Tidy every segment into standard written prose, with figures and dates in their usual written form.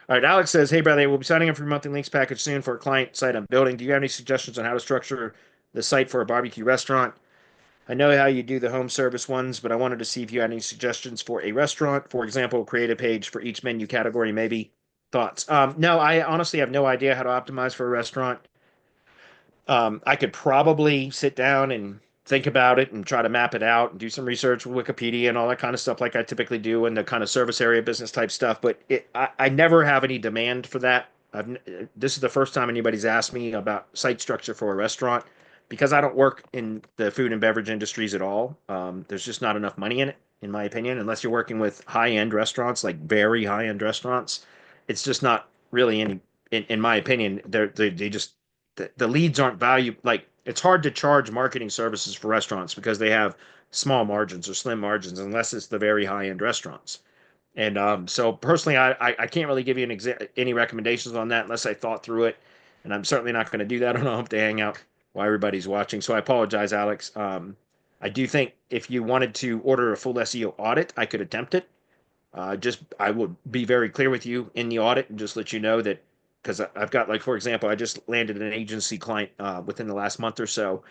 All right, Alex says, "Hey, brother, we'll be signing up for your monthly links package soon for a client site I'm building. Do you have any suggestions on how to structure the site for a barbecue restaurant? I know how you do the home service ones, but I wanted to see if you had any suggestions for a restaurant. For example, create a page for each menu category, maybe. Thoughts?" No, I honestly have no idea how to optimize for a restaurant. I could probably sit down and think about it and try to map it out and do some research with Wikipedia and all that kind of stuff like I typically do in the kind of service area business type stuff. But I never have any demand for that. This is the first time anybody's asked me about site structure for a restaurant because I don't work in the food and beverage industries at all. There's just not enough money in it, in my opinion, unless you're working with high-end restaurants, like very high-end restaurants. It's just not really any, in my opinion, they just the leads aren't value like it's hard to charge marketing services for restaurants because they have small margins or slim margins unless it's the very high end restaurants. And so personally, I can't really give you any recommendations on that unless I thought through it, and I'm certainly not going to do that on a Hump Day Hangout while everybody's watching. So I apologize, Alex. I do think if you wanted to order a full SEO audit, I could attempt it. Just I will be very clear with you in the audit and just let you know that because I've got like for example, I just landed an agency client within the last month or so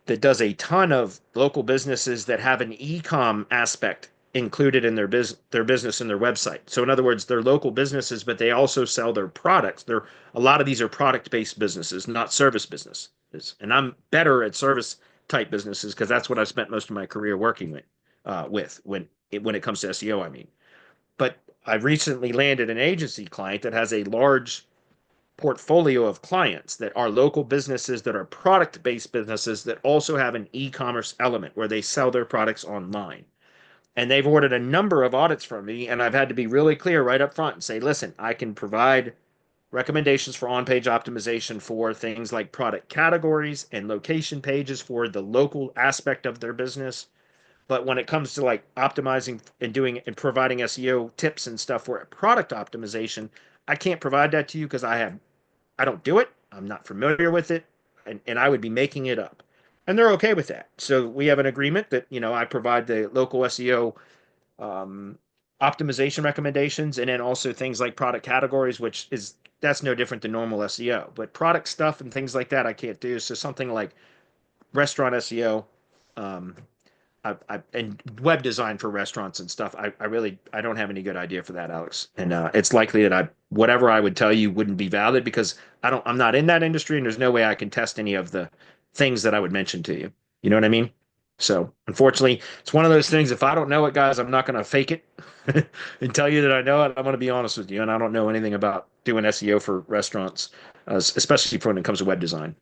that does a ton of local businesses that have an e-com aspect included in their business and their website. So in other words, they're local businesses, but they also sell their products. They're a lot of these are product-based businesses, not service businesses. And I'm better at service type businesses because that's what I've spent most of my career working with when it comes to SEO, I mean. But I've recently landed an agency client that has a large portfolio of clients that are local businesses that are product based businesses that also have an e commerce element where they sell their products online. And they've ordered a number of audits from me, and I've had to be really clear right up front and say, listen, I can provide recommendations for on page optimization for things like product categories and location pages for the local aspect of their business. But when it comes to like optimizing and doing and providing SEO tips and stuff for product optimization, I can't provide that to you because I don't do it. I'm not familiar with it, and I would be making it up. And they're okay with that. So we have an agreement that I provide the local SEO um, optimization recommendations, and then also things like product categories, which is that's no different than normal SEO. But product stuff and things like that I can't do. So something like restaurant SEO, um, and web design for restaurants and stuff. I really I don't have any good idea for that, Alex. And it's likely that I whatever I would tell you wouldn't be valid because I'm not in that industry and there's no way I can test any of the things that I would mention to you. You know what I mean? So unfortunately, it's one of those things. If I don't know it, guys, I'm not going to fake it and tell you that I know it. I'm going to be honest with you, and I don't know anything about doing SEO for restaurants, especially when it comes to web design.